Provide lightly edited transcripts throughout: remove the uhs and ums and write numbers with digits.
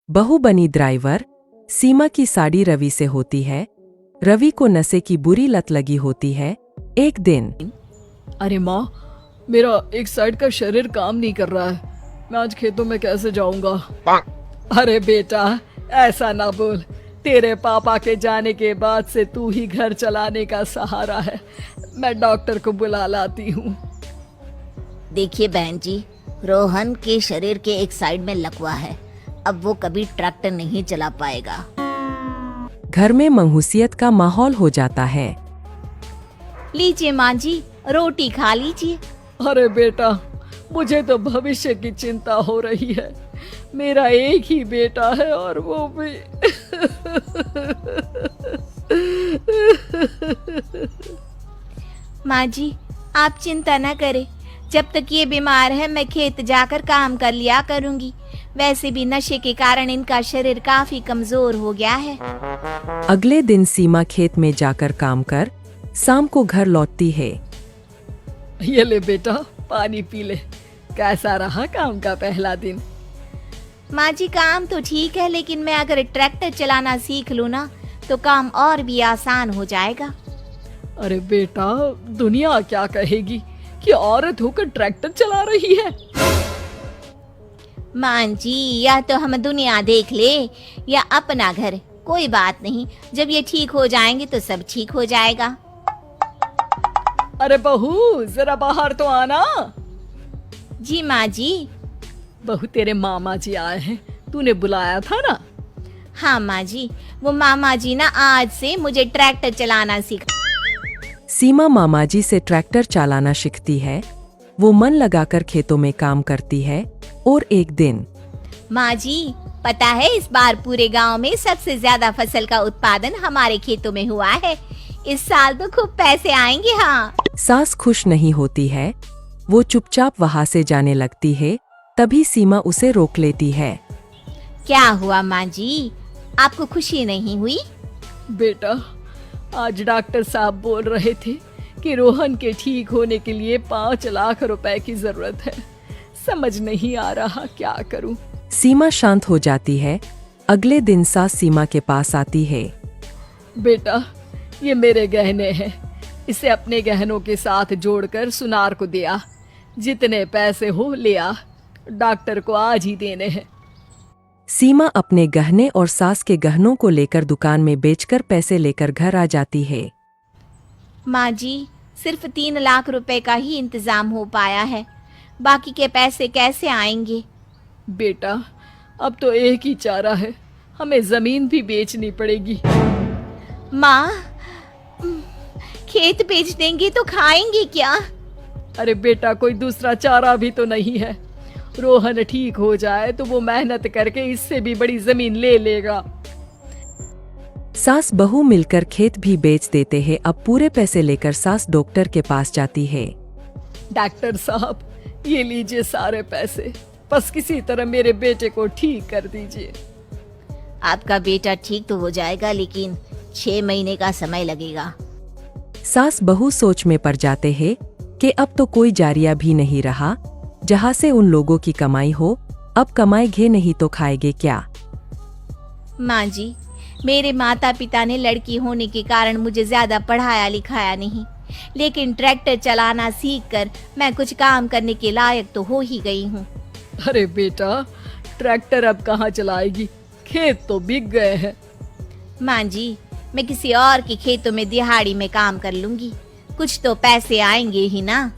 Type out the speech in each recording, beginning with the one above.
बहू बनी ड्राइवर। सीमा की साड़ी रवि से होती है। रवि को नशे की बुरी लत लगी होती है। एक दिन अरे माँ, मेरा एक साइड का शरीर काम नहीं कर रहा है। मैं आज खेतों में कैसे जाऊंगा? अरे बेटा, ऐसा ना बोल। तेरे पापा के जाने के बाद से तू ही घर चलाने का सहारा है। मैं डॉक्टर को बुला लाती हूँ। देखिए बहन जी, रोहन के शरीर के एक साइड में लकवा है। अब वो कभी ट्रैक्टर नहीं चला पाएगा। घर में मंहूसियत का माहौल हो जाता है। लीजिए माँ जी, रोटी खा लीजिए। अरे बेटा, मुझे तो भविष्य की चिंता हो रही है। मेरा एक ही बेटा है और वो भी माँ जी, आप चिंता न करें। जब तक ये बीमार है मैं खेत जाकर काम कर लिया करूंगी। वैसे भी नशे के कारण इनका शरीर काफी कमजोर हो गया है। अगले दिन सीमा खेत में जाकर काम कर शाम को घर लौटती है। ये ले बेटा, पानी पी ले। कैसा रहा काम का पहला दिन? माँ जी, काम तो ठीक है, लेकिन मैं अगर ट्रैक्टर चलाना सीख लूँ ना तो काम और भी आसान हो जाएगा। अरे बेटा, दुनिया क्या कहेगी कि औरत होकर ट्रैक्टर चला रही है। माँ जी, या तो हम दुनिया देख ले या अपना घर, कोई बात नहीं। जब ये ठीक हो जाएंगे तो सब ठीक हो जाएगा। अरे बहू, जरा बाहर तो आना। जी माँ जी। बहू, तेरे मामा जी आए हैं, तूने बुलाया था ना? हाँ माँ जी, वो मामा जी ना आज से मुझे ट्रैक्टर चलाना सिखा। सीमा मामाजी से ट्रैक्टर चलाना सीखती है। वो मन लगाकर खेतों में काम करती है। और एक दिन माँ जी, पता है इस बार पूरे गांव में सबसे ज्यादा फसल का उत्पादन हमारे खेतों में हुआ है। इस साल तो खूब पैसे आएंगे। हाँ। सास खुश नहीं होती है। वो चुपचाप वहाँ से जाने लगती है। तभी सीमा उसे रोक लेती है। क्या हुआ माँ जी, आपको खुशी नहीं हुई? बेटा, आज डॉक्टर साहब बोल रहे थे कि रोहन के ठीक होने के लिए 5 लाख रुपए की जरूरत है। समझ नहीं आ रहा क्या करूं। सीमा शांत हो जाती है। अगले दिन सास सीमा के पास आती है। बेटा, ये मेरे गहने हैं। इसे अपने गहनों के साथ जोड़कर सुनार को दिया। जितने पैसे हो ले आ। डॉक्टर को आज ही देने हैं। सीमा अपने गहने और सास के गहनों को लेकर दुकान में बेचकर पैसे लेकर घर आ जाती है। माँ जी, सिर्फ 3 लाख रुपए का ही इंतजाम हो पाया है। बाकी के पैसे कैसे आएंगे? बेटा, अब तो एक ही चारा है, हमें जमीन भी बेचनी पड़ेगी। माँ, खेत बेच देंगे तो खाएंगे क्या? अरे बेटा, कोई दूसरा चारा भी तो नहीं है। रोहन ठीक हो जाए तो वो मेहनत करके इससे भी बड़ी जमीन ले लेगा। सास बहू मिलकर खेत भी बेच देते हैं। अब पूरे पैसे लेकर सास डॉक्टर के पास जाती है। डॉक्टर साहब, ये लीजिए सारे पैसे। बस किसी तरह मेरे बेटे को ठीक कर दीजिए। आपका बेटा ठीक तो हो जाएगा, लेकिन 6 महीने का समय लगेगा। सास बहू सोच में पड़ जाते हैं कि अब तो कोई जारिया भी नहीं रहा जहाँ से उन लोगों की कमाई हो। अब कमाएंगे नहीं तो खाएंगे क्या? माँ जी, मेरे माता पिता ने लड़की होने के कारण मुझे ज्यादा पढ़ाया लिखाया नहीं, लेकिन ट्रैक्टर चलाना सीखकर मैं कुछ काम करने के लायक तो हो ही गई हूँ। अरे बेटा, ट्रैक्टर अब कहाँ चलाएगी? खेत तो बिक गए हैं। माँ जी, मैं किसी और के खेतों में दिहाड़ी में काम कर लूंगी। कुछ तो पैसे आएंगे ही ना।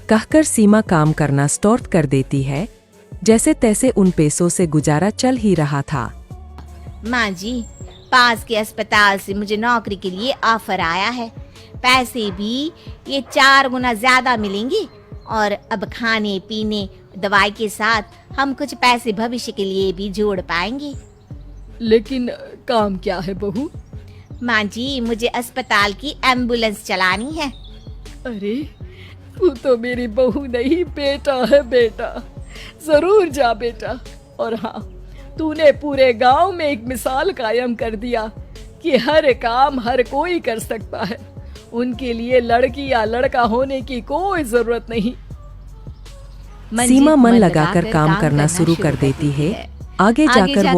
कहकर सीमा काम करना स्टार्ट कर देती है। जैसे तैसे उन पैसों से गुजारा चल ही रहा था। माँ जी, पास के अस्पताल से मुझे नौकरी के लिए ऑफर आया है। पैसे भी ये 4 गुना ज्यादा मिलेंगे और अब खाने पीने दवाई के साथ हम कुछ पैसे भविष्य के लिए भी जोड़ पाएंगे। लेकिन काम क्या है बहू? माँ जी, मुझे अस्पताल की एम्बुलेंस चलानी है। अरे, तू तो मेरी बहू नहीं, बेटा है। बेटा, जरूर जा बेटा। और हाँ, तूने पूरे गांव में एक मिसाल कायम कर दिया कि हर काम हर कोई कर सकता है। उनके लिए लड़की या लड़का होने की कोई जरूरत नहीं। सीमा मन लगाकर काम करना शुरू कर देती है। आगे जाकर वो